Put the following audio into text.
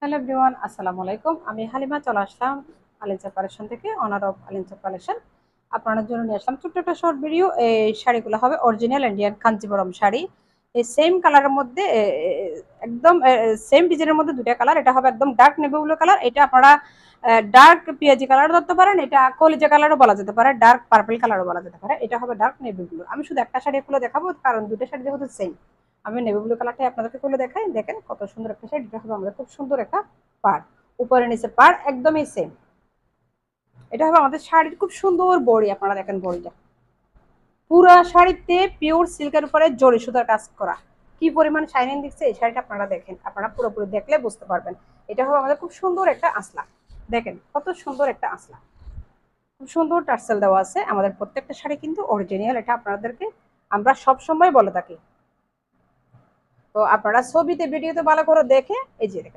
Hello everyone, আসসালামু আলাইকুম। আমি হালিমা চলে আসলাম আলিনসা কালেকশন থেকে, অনার অফ আলিনসা কালেকশন। আপনাদের জন্য নিয়ে আসলাম ছোট্ট একটা শর্ট ভিডিও। এই শাড়িগুলো হবে অরিজিনাল ইন্ডিয়ান কাঞ্জিবরম শাড়ি। এই সেম কালারের মধ্যে একদম সেম ডিজাইনের মধ্যে দুটা কালার। এটা হবে একদম ডার্ক নেভি ব্লু কালার। এটা আপনারা ডার্ক পেঁয়াজি কালারও ধরতে পারেন, এটা কলিজা কালারও বলা যেতে পারে, ডার্ক পার্পল কালারও বলা যেতে পারে। এটা হবে ডার্ক নেভি ব্লু। আমি শুধু একটা শাড়ি খুলে দেখাবো, কারণ দুটো শাড়ি যেহেতু সেম। আমি নেভি ব্লু কালারটাই আপনাদেরকে খুলে দেখাই। দেখেন কত সুন্দর একটা শাড়ি। এটা হবে আমাদের খুব সুন্দর একটা পাড়, উপরে নিচে পাড় একদমই সেম। এটা হবে আমাদের শাড়ির খুব সুন্দর বড়ি। আপনারা দেখেন বড়িটা পুরো শাড়িতে পিওর সিল্কের উপরে জরি সুতার কাজ করা। কি পরিমাণ শাইনিং দিচ্ছে এই শাড়িটা আপনারা দেখেন, আপনারা পুরোপুরি দেখলে বুঝতে পারবেন। এটা হবে আমাদের খুব সুন্দর একটা আসলা। দেখেন কত সুন্দর একটা আসলা, খুব সুন্দর টার্সেল দেওয়া আছে। আমাদের প্রত্যেকটা শাড়ি কিন্তু অরিজিনাল, এটা আপনাদেরকে আমরা সব সময় বলে থাকি। তো আপনারা ছবিতে ভিডিওতে ভালো করে দেখে এই যে